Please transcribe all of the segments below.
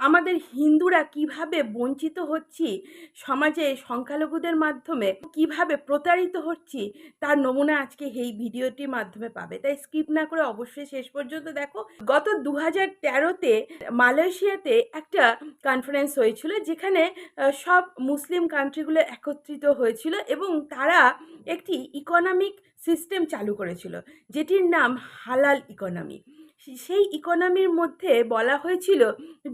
আমাদের হিন্দুরা কিভাবে বঞ্চিত হচ্ছি সমাজে সংখ্যালঘুদের মাধ্যমে, কিভাবে প্রতারিত হচ্ছি তার নমুনা আজকে এই ভিডিওটির মাধ্যমে পাবে। তাই স্কিপ না করে অবশ্যই শেষ পর্যন্ত দেখো। গত 2013-তে মালয়েশিয়াতে একটা কনফারেন্স হয়েছিল, যেখানে সব মুসলিম কান্ট্রিগুলো একত্রিত হয়েছিল এবং তারা একটি ইকোনমিক সিস্টেম চালু করেছিল, যেটির নাম হালাল ইকোনমি। সেই ইকোনমির মধ্যে বলা হয়েছিল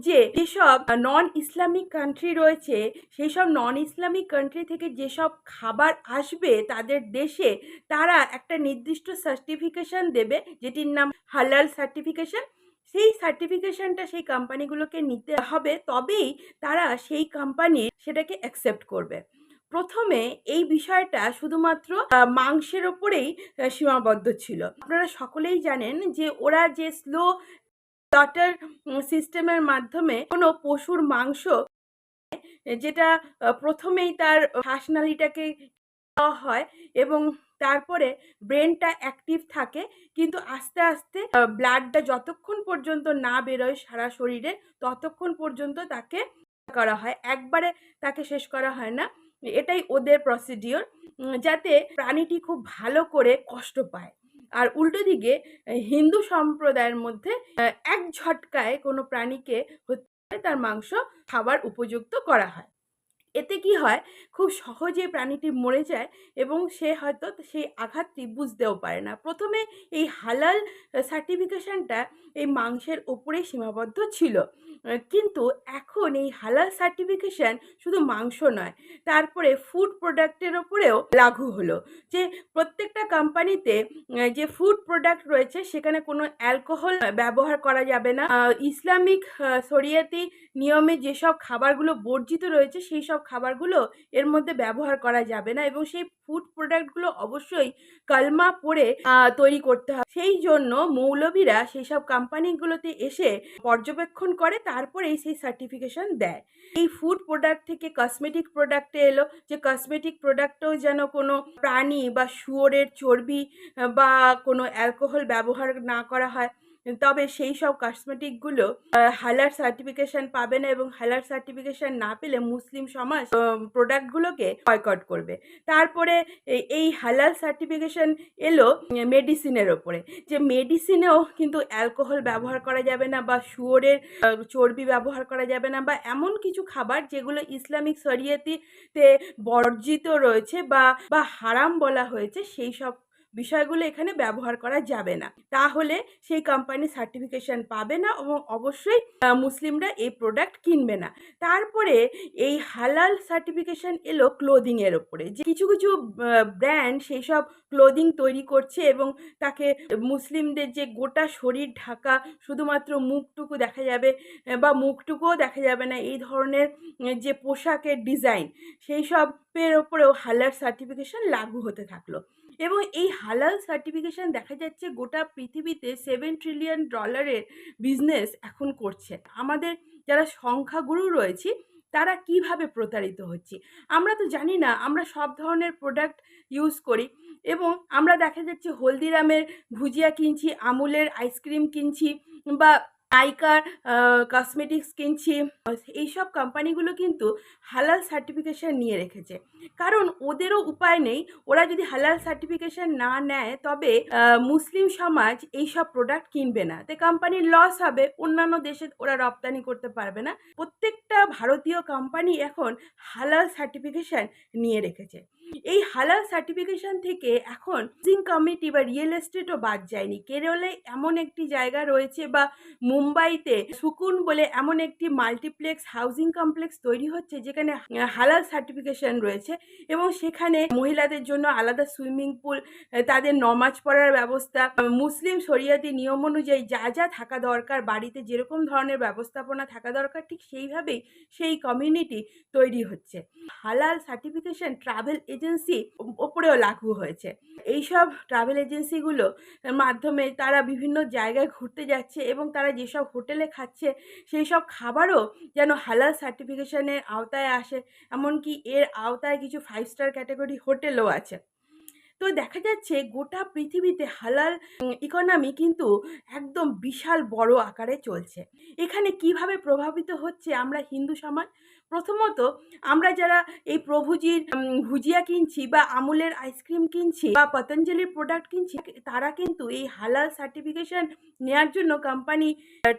যে যেসব নন ইসলামিক কান্ট্রি রয়েছে, সেই সব নন ইসলামিক কান্ট্রি থেকে যেসব খাবার আসবে তাদের দেশে, তারা একটা নির্দিষ্ট সার্টিফিকেশন দেবে, যেটির নাম হালাল সার্টিফিকেশন। সেই সার্টিফিকেশনটা সেই কোম্পানিগুলোকে নিতে হবে, তবেই তারা সেই কোম্পানির সেটাকে অ্যাকসেপ্ট করবে। প্রথমে এই বিষয়টা শুধুমাত্র মাংসের ওপরেই সীমাবদ্ধ ছিল। আপনারা সকলেই জানেন যে ওরা যে স্লো স্লটার সিস্টেমের মাধ্যমে কোনো পশুর মাংস, যেটা প্রথমেই তার শ্বাসনালীটাকে দেওয়া হয় এবং তারপরে ব্রেনটা অ্যাক্টিভ থাকে, কিন্তু আস্তে আস্তে ব্লাডটা যতক্ষণ পর্যন্ত না বেরোয় সারা শরীরে ততক্ষণ পর্যন্ত তাকে করা হয়, একবারে তাকে শেষ করা হয় না। এটাই ওদের প্রসিডিওর, যাতে প্রাণীটি খুব ভালো করে কষ্ট পায়। আর উল্টো দিকে হিন্দু সম্প্রদায়ের মধ্যে এক ঝটকায় কোনো প্রাণীকে তার মাংস খাবার উপযুক্ত করা হয়। এতে কি হয়, খুব সহজে প্রাণীটি মরে যায় এবং সে হয়তো সেই আঘাতটি বুঝতেও পারে না। প্রথমে এই হালাল সার্টিফিকেশনটা এই মাংসের ওপরেই সীমাবদ্ধ ছিল, কিন্তু এখন এই হালাল সার্টিফিকেশন শুধু মাংস নয়, তারপরে ফুড প্রোডাক্টের ওপরেও লাগু হলো, যে প্রত্যেকটা কোম্পানিতে যে ফুড প্রোডাক্ট রয়েছে সেখানে কোনো অ্যালকোহল ব্যবহার করা যাবে না। ইসলামিক শরিয়তি নিয়মে যেসব খাবারগুলো বর্জিত রয়েছে সেই সব খাবারগুলো এর মধ্যে ব্যবহার করা যাবে না, এবং সেই ফুড প্রোডাক্টগুলো অবশ্যই কালমা পড়ে তৈরি করতে হবে। সেই জন্য মৌলবীরা সেই সব কোম্পানিগুলোতে এসে পর্যবেক্ষণ করে, তারপরেই সেই সার্টিফিকেশন দেয়। এই ফুড প্রোডাক্ট থেকে কসমেটিক প্রোডাক্টে এলো, যে কসমেটিক প্রোডাক্টেও যেন কোনো প্রাণী বা শুয়োরের চর্বি বা কোনো অ্যালকোহল ব্যবহার না করা হয়, তবে সেই সব কসমেটিকগুলো হালাল সার্টিফিকেশন পাবে না, এবং হালাল সার্টিফিকেশন না পেলে মুসলিম সমাজ প্রোডাক্টগুলোকে বয়কট করবে। তারপরে এই হালাল সার্টিফিকেশন এলো মেডিসিনের ওপরে, যে মেডিসিনেও কিন্তু অ্যালকোহল ব্যবহার করা যাবে না, বা শুয়োরের চর্বি ব্যবহার করা যাবে না, বা এমন কিছু খাবার যেগুলো ইসলামিক শরিয়তিতে বর্জিত রয়েছে বা হারাম বলা হয়েছে, সেই সব বিষয়গুলো এখানে ব্যবহার করা যাবে না। তাহলে সেই কোম্পানি সার্টিফিকেশন পাবে না এবং অবশ্যই মুসলিমরা এই প্রোডাক্ট কিনবে না। তারপরে এই হালাল সার্টিফিকেশন এলো ক্লোদিং এর ওপরে, যে কিছু কিছু ব্র্যান্ড সেই সব ক্লোদিং তৈরি করছে এবং তাকে মুসলিমদের যে গোটা শরীর ঢাকা, শুধুমাত্র মুখটুকু দেখা যাবে বা মুখটুকুও দেখা যাবে না, এই ধরনের যে পোশাকের ডিজাইন, সেই সবের ওপরেও হালাল সার্টিফিকেশন লাগু হতে থাকলো। এবং এই হালাল সার্টিফিকেশন দেখা যাচ্ছে গোটা পৃথিবীতে $7 ট্রিলিয়ন বিজনেস এখন করছে। আমাদের যারা সংখ্যাগুরু রয়েছি তারা কিভাবে প্রতারিত হচ্ছে আমরা তো জানি না। আমরা সব ধরনের প্রোডাক্ট ইউজ করি এবং আমরা দেখা যাচ্ছে হলদিরামের ভুজিয়া কিনছি, আমুলের আইসক্রিম কিনছি, বা নাইকার কসমেটিক্স কিনছি। এইসব কোম্পানিগুলো কিন্তু হালাল সার্টিফিকেশন নিয়ে রেখেছে, কারণ ওদেরও উপায় নেই। ওরা যদি হালাল সার্টিফিকেশন না নেয় তবে মুসলিম সমাজ এই সব প্রোডাক্ট কিনবে না, তো কোম্পানির লস হবে, অন্যান্য দেশে ওরা রপ্তানি করতে পারবে না। প্রত্যেকটা ভারতীয় কোম্পানি এখন হালাল সার্টিফিকেশন নিয়ে রেখেছে। এই হালাল সার্টিফিকেশন থেকে এখন হাউজিং কমিটি বা রিয়েল এস্টেটও বাদ যায়নি। কেরলে এমন একটি জায়গা রয়েছে, বা মুম্বাইতে সুকুন বলে এমন একটি মাল্টিপ্লেক্স হাউজিং কমপ্লেক্স তৈরি হচ্ছে যেখানে হালাল সার্টিফিকেশন রয়েছে, এবং সেখানে মহিলাদের জন্য আলাদা সুইমিং পুল, তাদের নমাজ পড়ার ব্যবস্থা, মুসলিম শরিয়াতি নিয়ম অনুযায়ী যা যা থাকা দরকার, বাড়িতে যেরকম ধরনের ব্যবস্থাপনা থাকা দরকার ঠিক সেইভাবেই সেই কমিউনিটি তৈরি হচ্ছে। হালাল সার্টিফিকেশন ট্রাভেল এজেন্সি ওপরেও লাগু হয়েছে। এইসব ট্রাভেল এজেন্সিগুলো মাধ্যমে তারা বিভিন্ন জায়গায় ঘুরতে যাচ্ছে এবং তারা যেসব হোটেলে খাচ্ছে সেই সব খাবারও যেন হালাল সার্টিফিকেশনের আওতায় আসে। এমনকি এর আওতায় কিছু 5 স্টার ক্যাটাগরি হোটেলও আছে। তো দেখা যাচ্ছে গোটা পৃথিবীতে হালাল ইকোনমি কিন্তু একদম বিশাল বড় আকারে চলছে। এখানে কিভাবে প্রভাবিত হচ্ছে আমরা হিন্দু সমাজ? প্রথমত, আমরা যারা এই প্রভুজির ভুজিয়া কিনছি বা আমুলের আইসক্রিম কিনছি বা পতঞ্জলির প্রোডাক্ট কিনছি, তারা কিন্তু এই হালাল সার্টিফিকেশন নেওয়ার জন্য কোম্পানি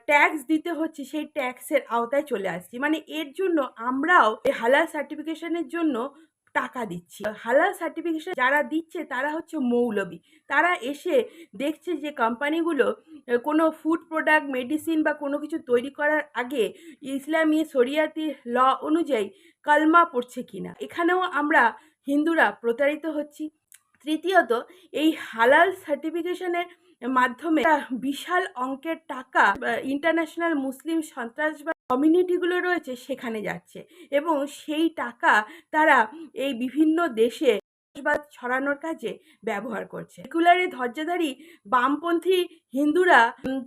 ট্যাক্স দিতে হচ্ছে, সেই ট্যাক্সের আওতায় চলে আসছি। মানে এর জন্য আমরাও এই হালাল সার্টিফিকেশনের জন্য টাকা দিচ্ছি। হালাল সার্টিফিকেশন যারা দিচ্ছে তারা হচ্ছে মৌলবি। তারা এসে দেখছে যে কোম্পানিগুলো কোনো ফুড প্রোডাক্ট, মেডিসিন বা কোনো কিছু তৈরি করার আগে ইসলামী শরিয়াতি ল অনুযায়ী কালমা পড়ছে কিনা। এখানেও আমরা হিন্দুরা প্রতারিত হচ্ছি। তৃতীয়ত, এই হালাল সার্টিফিকেশনের মাধ্যমে বিশাল অঙ্কের টাকা ইন্টারন্যাশনাল মুসলিম সন্ত্রাসবাদ কমিউনিটিগুলো রয়েছে সেখানে যাচ্ছে এবং সেই টাকা তারা এই বিভিন্ন দেশে সন্ত্রাসবাদ ছড়ানোর কাজে ব্যবহার করছে। সেকুলারে ধৈর্যধারী বামপন্থী হিন্দুরা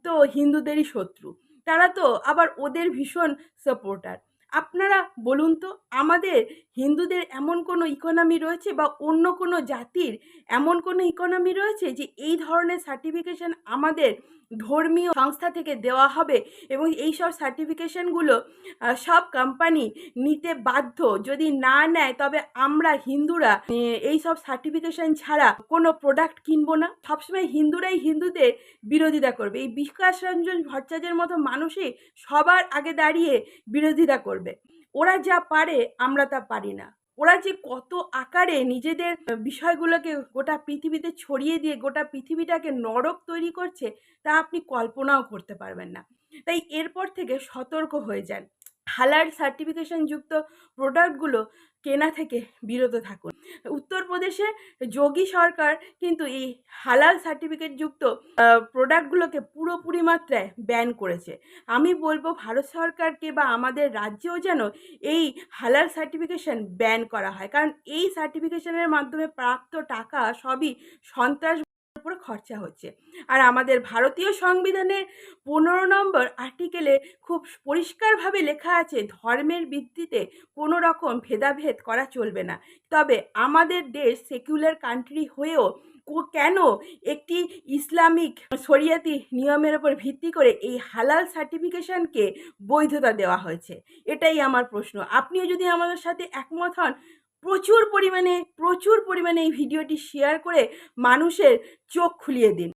তো হিন্দুদেরই শত্রু, তারা তো আবার ওদের ভীষণ সাপোর্টার। আপনারা বলুন তো, আমাদের হিন্দুদের এমন কোনো ইকোনমি রয়েছে বা অন্য কোনো জাতির এমন কোনো ইকোনমি রয়েছে যে এই ধরনের সার্টিফিকেশন আমাদের ধর্মীয় সংস্থা থেকে দেওয়া হবে এবং এই সব সার্টিফিকেশনগুলো সব কোম্পানি নিতে বাধ্য? যদি না নেয় তবে আমরা হিন্দুরা এই সব সার্টিফিকেশন ছাড়া কোনো প্রোডাক্ট কিনবো না। সবসময় হিন্দুরাই হিন্দুদের বিরোধিতা করবে। এই বিকাশ রঞ্জন ভট্টাচার্যের মতো মানুষই সবার আগে দাঁড়িয়ে বিরোধিতা করবে। ওরা যা পারে আমরা তা পারি না। ওরা যে কত আকারে নিজেদের বিষয়গুলোকে গোটা পৃথিবীতে ছড়িয়ে দিয়ে গোটা পৃথিবীটাকে নরক তৈরি করছে তা আপনি কল্পনাও করতে পারবেন না। তাই এরপর থেকে সতর্ক হয়ে যান। হালাল সার্টিফিকেশন যুক্ত প্রোডাক্টগুলো কেনা থেকে বিরত থাকুন। উত্তরপ্রদেশে যোগী সরকার কিন্তু এই হালাল সার্টিফিকেট যুক্ত প্রোডাক্টগুলোকে পুরোপুরি মাত্রায় ব্যান করেছে। আমি বলবো ভারত সরকারকে বা আমাদের রাজ্যেও যেন এই হালাল সার্টিফিকেশন ব্যান করা হয়, কারণ এই সার্টিফিকেশনের মাধ্যমে প্রাপ্ত টাকা সবই সন্ত্রাস উপরে খরচা হচ্ছে। আর আমাদের ভারতীয় সংবিধানের 15 নম্বর আর্টিকেলে খুব পরিষ্কারভাবে লেখা আছে ধর্মের ভিত্তিতে কোনো রকম ভেদাভেদ করা চলবে না। তবে আমাদের দেশ সেকুলার কান্ট্রি হয়েও কেন একটি ইসলামিক শরিয়াতি নিয়মের উপর ভিত্তি করে এই হালাল সার্টিফিকেশনকে বৈধতা দেওয়া হয়েছে? এটাই আমার প্রশ্ন। আপনিও যদি আমাদের সাথে একমত হন, প্রচুর পরিমাণে এই ভিডিওটি শেয়ার করে মানুষের চোখ খুলিয়ে দিন।